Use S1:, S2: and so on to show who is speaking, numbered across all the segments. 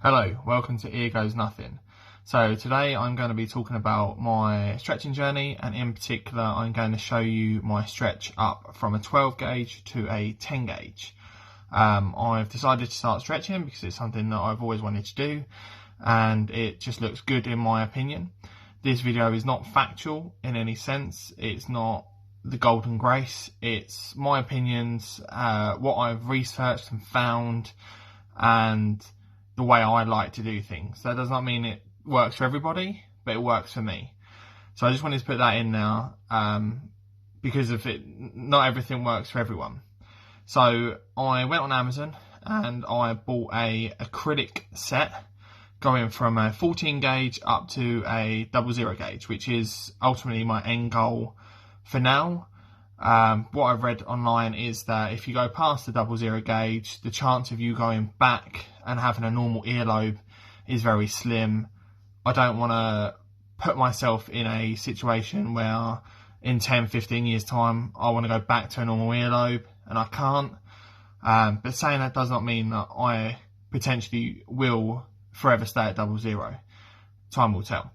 S1: Hello, welcome to Ear Goes Nothing. So today I'm going to be talking about my stretching journey, and in particular I'm going to show you my stretch up from a 12 gauge to a 10 gauge. I've decided to start stretching because it's something that I've always wanted to do and it just looks good in my opinion. This video is not factual in any sense, it's not the golden grace, it's my opinions, what I've researched and found, and the way I like to do things. That does not mean it works for everybody, but it works for me. So I just wanted to put that in now, because of it, not everything works for everyone. So I went on Amazon and I bought a acrylic set going from a 14 gauge up to a 00 gauge, which is ultimately my end goal for now. What I've read online is that if you go past the 00 gauge, the chance of you going back and having a normal earlobe is very slim. I don't want to put myself in a situation where in 10-15 years time I want to go back to a normal earlobe and I can't. But saying that does not mean that I potentially will forever stay at 00. Time will tell.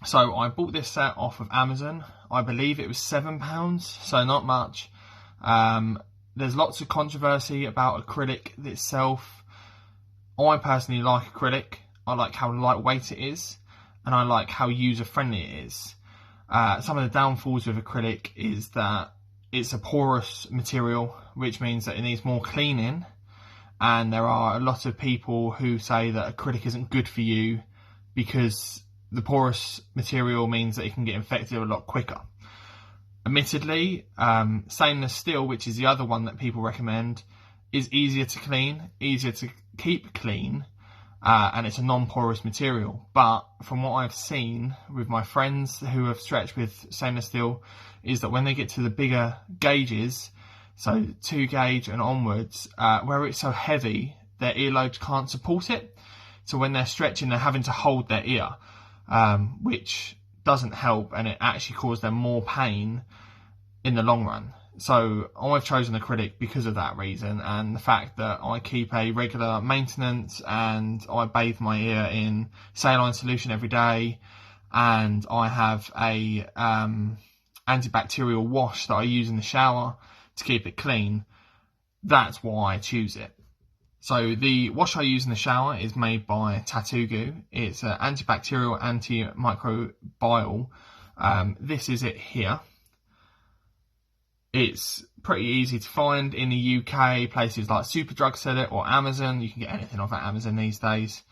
S1: So I bought this set off of Amazon. I believe it was £7, so not much. There's lots of controversy about acrylic itself. I personally like acrylic. I like how lightweight it is, and I like how user-friendly it is. Some of the downfalls of acrylic is that it's a porous material, which means that it needs more cleaning, and there are a lot of people who say that acrylic isn't good for you because the porous material means that it can get infected a lot quicker. Admittedly, stainless steel, which is the other one that people recommend, is easier to clean, easier to keep clean, and it's a non-porous material. But from what I've seen with my friends who have stretched with stainless steel, is that when they get to the bigger gauges, so 2 gauge and onwards, where it's so heavy, their earlobes can't support it. So when they're stretching, they're having to hold their ear, which doesn't help, and it actually causes them more pain in the long run. So I've chosen acrylic because of that reason, and the fact that I keep a regular maintenance and I bathe my ear in saline solution every day, and I have a antibacterial wash that I use in the shower to keep it clean. That's why I choose it. So the wash I use in the shower is made by Tattoo Goo. It's an antibacterial, antimicrobial. This is it here. It's pretty easy to find in the UK. Places like Superdrug sell it, or Amazon. You can get anything off at Amazon these days.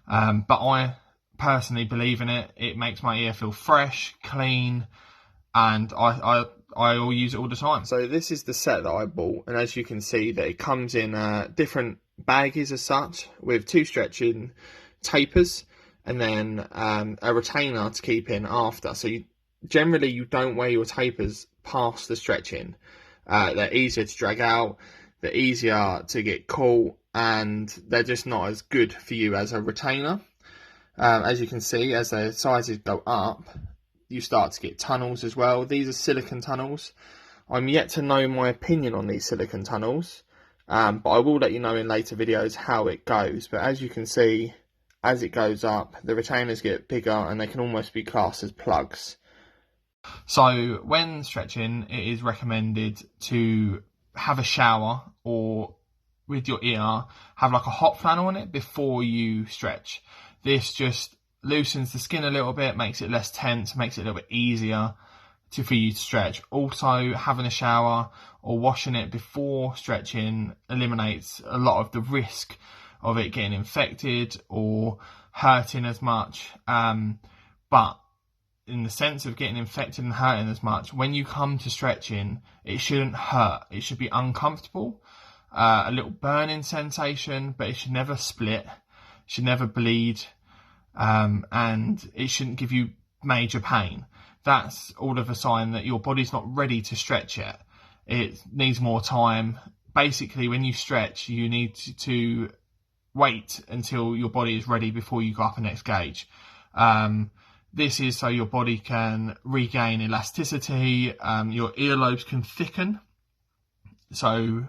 S1: But I personally believe in it. It makes my ear feel fresh, clean, and I will use it all the time. So this is the set that I bought, and as you can see, that it comes in different baggies as such, with 2 stretching tapers and then a retainer to keep in after. So generally you don't wear your tapers past the stretching. They're easier to drag out, they're easier to get caught, and they're just not as good for you as a retainer. As you can see, as the sizes go up, you start to get tunnels as well. These are silicone tunnels. I'm yet to know my opinion on these silicone tunnels, but I will let you know in later videos how it goes. But as you can see, as it goes up, the retainers get bigger and they can almost be classed as plugs. So when stretching, it is recommended to have a shower, or with your ear, have like a hot flannel on it before you stretch. This just loosens the skin a little bit, makes it less tense, makes it a little bit easier for you to stretch. Also, having a shower or washing it before stretching eliminates a lot of the risk of it getting infected or hurting as much. But in the sense of getting infected and hurting as much, when you come to stretching, it shouldn't hurt. It should be uncomfortable, a little burning sensation, but it should never split, it should never bleed, and it shouldn't give you major pain. That's all of a sign that your body's not ready to stretch yet. It needs more time. Basically, when you stretch, you need to wait until your body is ready before you go up the next gauge. This is so your body can regain elasticity, your earlobes can thicken. So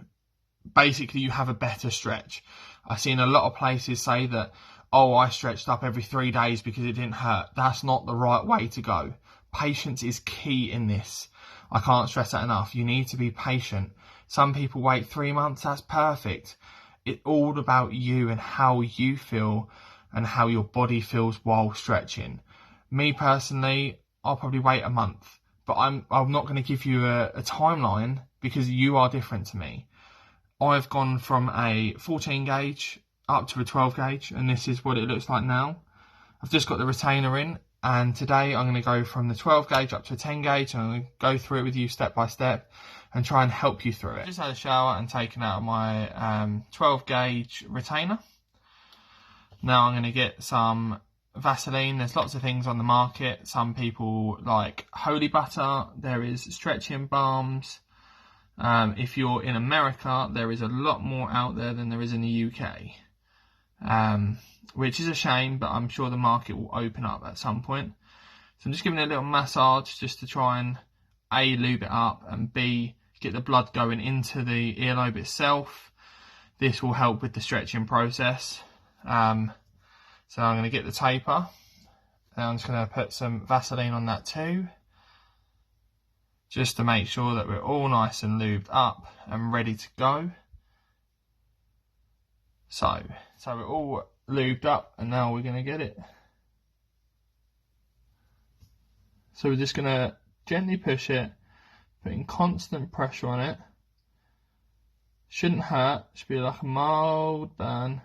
S1: basically you have a better stretch. I've seen a lot of places say that, oh, I stretched up every 3 days because it didn't hurt. That's not the right way to go. Patience is key in this. I can't stress that enough. You need to be patient. Some people wait 3 months, that's perfect. It's all about you and how you feel and how your body feels while stretching. Me personally, I'll probably wait a month, but I'm not going to give you a timeline because you are different to me. I've gone from a 14 gauge up to a 12 gauge, and this is what it looks like now. I've just got the retainer in, and today I'm going to go from the 12 gauge up to a 10 gauge, and I'm going to go through it with you step by step and try and help you through it. I just had a shower and taken out my 12 gauge retainer. Now I'm going to get some Vaseline. There's lots of things on the market. Some people like holy butter. There is stretching balms. If you're in America, there is a lot more out there than there is in the UK, which is a shame, but I'm sure the market will open up at some point. So I'm just giving it a little massage just to try and A, lube it up, and B, get the blood going into the earlobe itself. This will help with the stretching process. So I'm going to get the taper, and I'm just going to put some Vaseline on that too, just to make sure that we're all nice and lubed up and ready to go. So we're all lubed up, and now we're going to get it. So we're just going to gently push it, putting constant pressure on it. Shouldn't hurt, should be like a mild burn.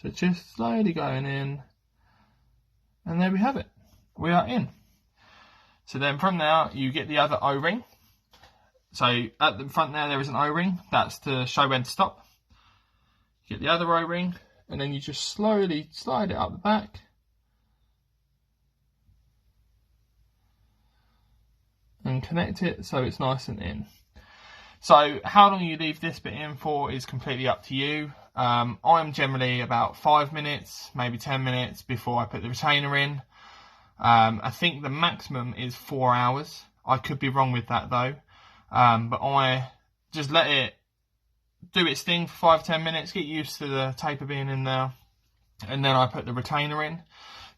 S1: So just slowly going in, and there we have it. We are in. So then from there, you get the other O-ring. So at the front there is an O-ring. That's to show when to stop. You get the other O-ring, and then you just slowly slide it up the back. And connect it so it's nice and in. So how long you leave this bit in for is completely up to you. I'm generally about 5 minutes, maybe 10 minutes before I put the retainer in. I think the maximum is 4 hours. I could be wrong with that though. But I just let it do its thing for 5-10 minutes, get used to the taper being in there, and then I put the retainer in.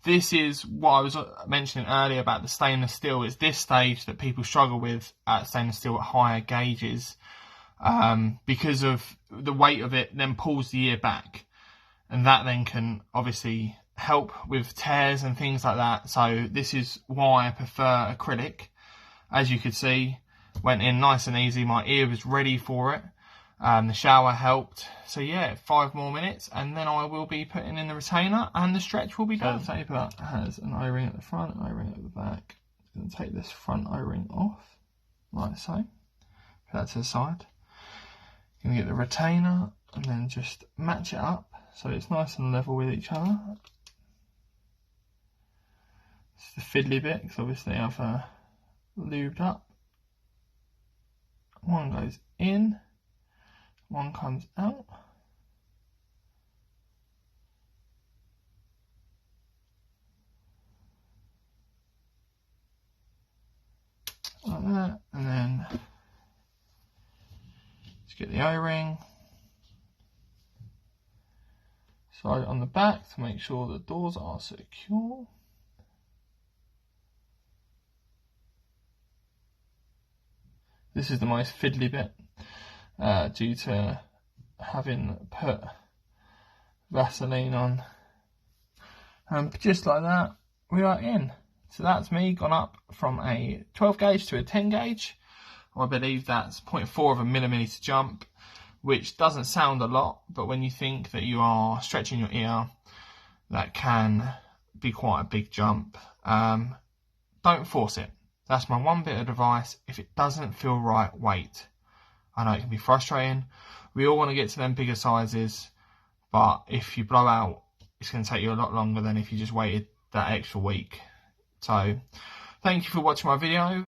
S1: This is what I was mentioning earlier about the stainless steel. It's this stage that people struggle with at stainless steel at higher gauges, because of the weight of it then pulls the ear back, and that then can obviously help with tears and things like that. So this is why I prefer acrylic. As you could see, went in nice and easy. My ear was ready for it. The shower helped. So yeah, 5 more minutes, and then I will be putting in the retainer, and the stretch will be done. So the taper has an O-ring at the front, an O-ring at the back. I'm going to take this front O-ring off, like so. Put that to the side. I'm going to get the retainer, and then just match it up so it's nice and level with each other. It's the fiddly bit, because obviously I've lubed up. One goes in, one comes out. Like that, and then just get the O-ring. Slide it on the back to make sure the doors are secure. This is the most fiddly bit, due to having put Vaseline on. And just like that, we are in. So that's me gone up from a 12 gauge to a 10 gauge. I believe that's 0.4 of a millimetre jump, which doesn't sound a lot, but when you think that you are stretching your ear, that can be quite a big jump. Don't force it. That's my one bit of advice. If it doesn't feel right, wait. I know it can be frustrating. We all want to get to them bigger sizes, but if you blow out, it's going to take you a lot longer than if you just waited that extra week. So, thank you for watching my video.